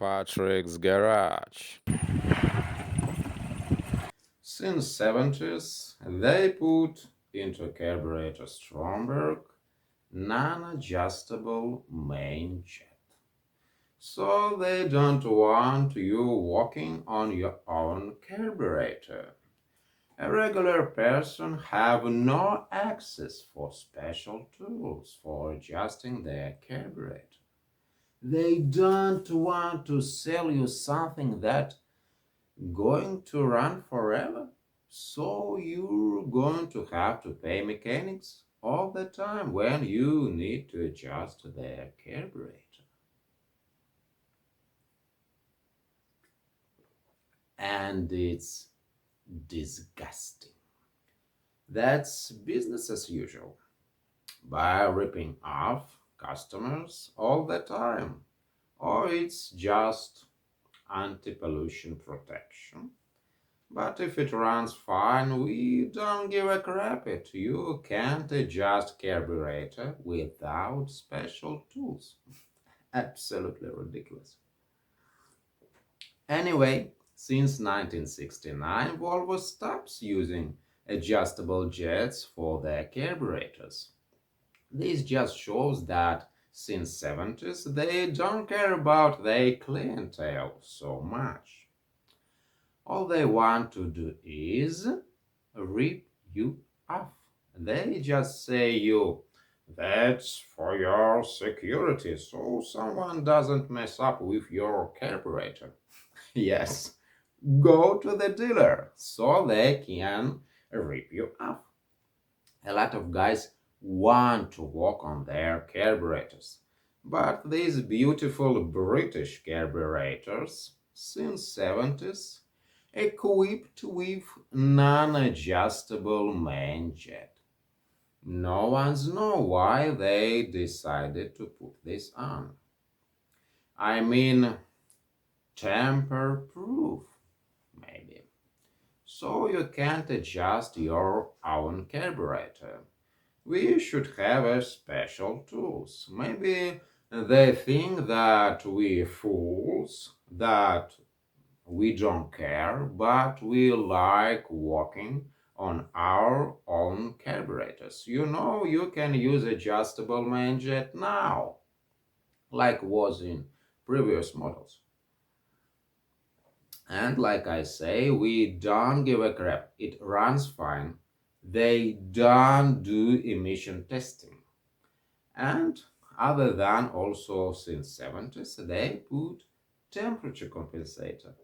Patrick's Garage. Since 70s, they put into Carburetor Stromberg non-adjustable main jet. So they don't want you walking on your own carburetor. A regular person have no access for special tools for adjusting their carburetor. They don't want to sell you something that going to run forever. So you're going to have to pay mechanics all the time when you need to adjust their carburetor. And it's disgusting. That's business as usual. By ripping off customers all the time. Or it's just anti-pollution protection. But if it runs fine, we don't give a crap it. You can't adjust carburetor without special tools. Absolutely ridiculous. Anyway, since 1969, Volvo stops using adjustable jets for their carburetors. This just shows that since 70s they don't care about their clientele so much. All they want to do is rip you off. They just say you, that's for your security, so someone doesn't mess up with your carburetor. Yes, go to the dealer so they can rip you off. A lot of guys want to work on their carburetors, but these beautiful British carburetors since 70s equipped with non-adjustable main jet. No one's know why they decided to put this on. I mean, tamper-proof, maybe. So you can't adjust your own carburetor. We should have a special tools. Maybe they think that we fools, that we don't care, but we like working on our own carburetors. You can use adjustable main jet now, like was in previous models. And like I say, we don't give a crap. It runs fine. They don't do emission testing. And other than also since 70s, they put temperature compensator.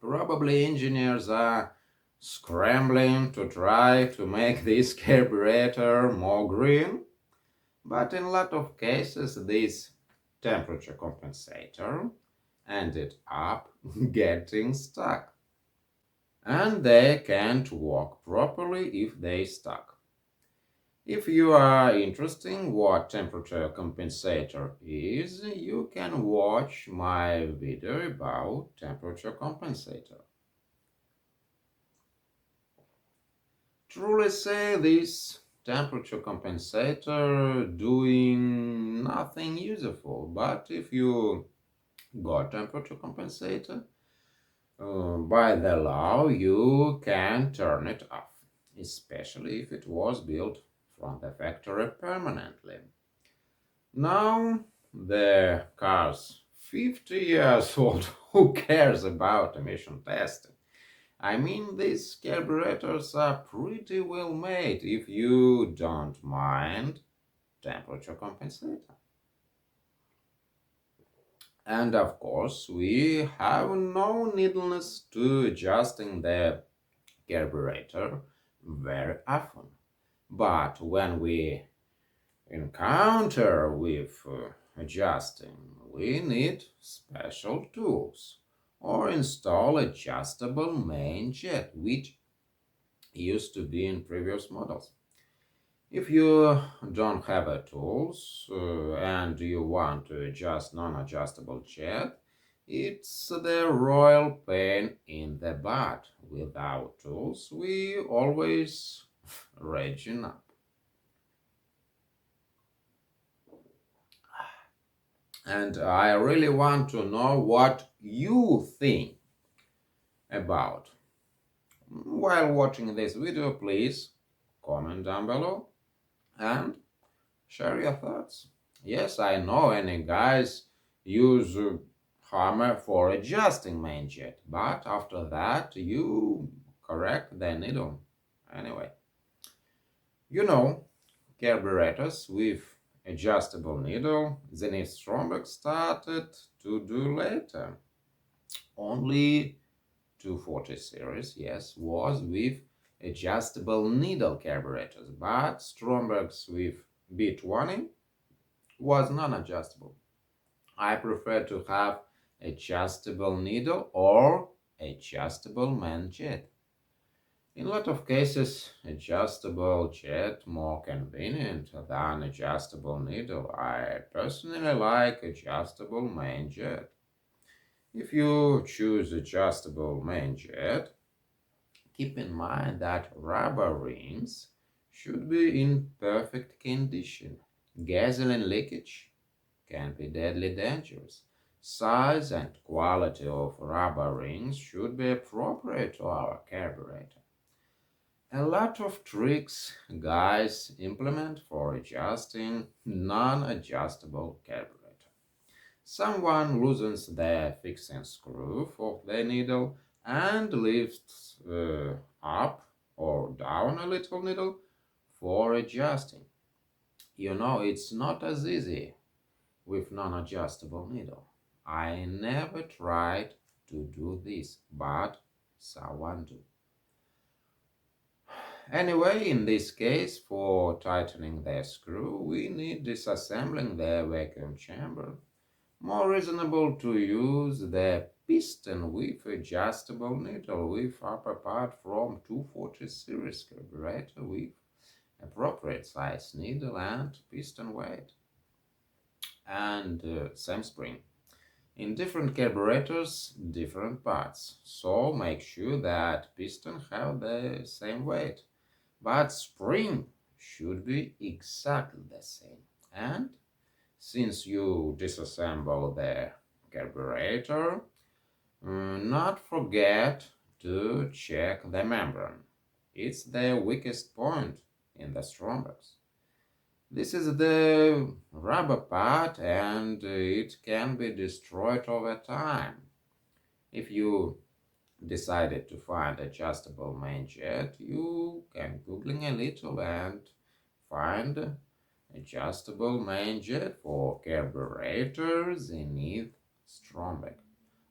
Probably engineers are scrambling to try to make this carburetor more green, but in a lot of cases this temperature compensator ended up getting stuck. And they can't work properly if they stuck. If you are interested in what temperature compensator is, you can watch my video about temperature compensator. Truly say this temperature compensator doing nothing useful, but if you got temperature compensator, by the law you can turn it off, especially if it was built from the factory permanently. Now the car's 50 years old. Who cares about emission testing? I mean, these carburetors are pretty well made if you don't mind temperature compensator. And of course, we have no neediness to adjusting the carburetor very often. But when we encounter with adjusting, we need special tools or install adjustable main jet, which used to be in previous models. If you don't have a tools and you want to adjust non-adjustable jet, it's the royal pain in the butt. Without tools, we always raging up. And I really want to know what you think about. While watching this video, please comment down below and share your thoughts. Yes, I know any guys use hammer for adjusting main jet, but after that you correct the needle. Anyway, you know, carburetors with adjustable needle Zenith-Stromberg started to do later. Only 240 series, yes, was with adjustable needle carburetors, but Stromberg's with B20 was non-adjustable. I prefer to have adjustable needle or adjustable main jet. In a lot of cases, adjustable jet more convenient than adjustable needle. I personally like adjustable main jet. If you choose adjustable main jet, keep in mind that rubber rings should be in perfect condition. Gasoline leakage can be deadly dangerous. Size and quality of rubber rings should be appropriate to our carburetor. A lot of tricks guys implement for adjusting non-adjustable carburetor. Someone loosens the fixing screw of the needle and lifts up or down a little needle for adjusting. You know, it's not as easy with non-adjustable needle. I never tried to do this, but someone do. Anyway, in this case, for tightening the screw, we need disassembling the vacuum chamber. More reasonable to use the piston with adjustable needle with upper part from 240 series carburetor with appropriate size needle and piston weight and same spring. In different carburetors, different parts, so make sure that piston have the same weight, but spring should be exactly the same. And since you disassemble the carburetor, not forget to check the membrane. It's the weakest point in the Strombergs. This is the rubber part and it can be destroyed over time. If you decided to find adjustable main jet, you can Googling a little and find adjustable main jet for Carburetor Zenith-Stromberg.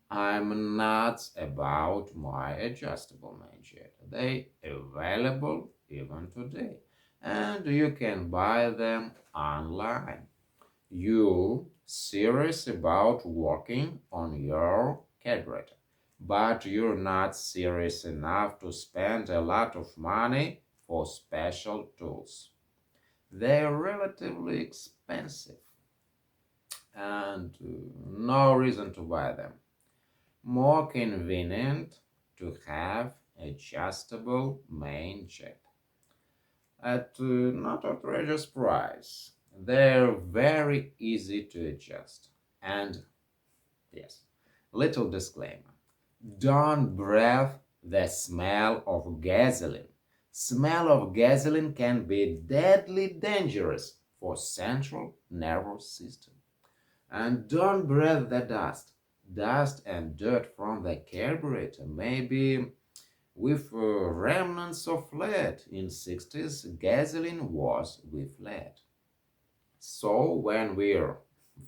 I'm nuts about my adjustable main jet. They available even today, and you can buy them online. You serious about working on your carburetor, but you're not serious enough to spend a lot of money for special tools. They're relatively expensive and no reason to buy them. More convenient to have adjustable main jet at not outrageous price. They're very easy to adjust. And yes, little disclaimer. Don't breathe the smell of gasoline. Smell of gasoline can be deadly dangerous for central nervous system. And don't breathe the dust. Dust and dirt from the carburetor, maybe with remnants of lead. In 60s, gasoline was with lead. So when we're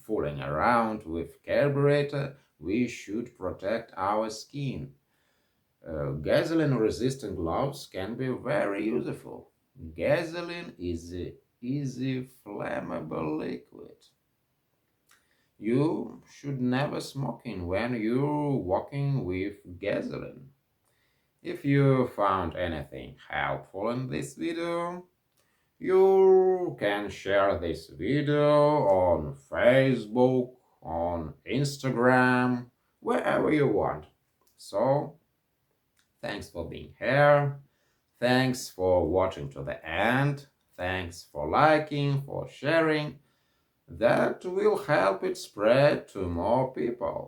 fooling around with carburetor, we should protect our skin. Gasoline-resistant gloves can be very useful. Gasoline is an easy flammable liquid. You should never smoking when you're walking with gasoline. If you found anything helpful in this video, you can share this video on Facebook, on Instagram, wherever you want. So, thanks for being here. Thanks for watching to the end. Thanks for liking, for sharing. that will help it spread to more people.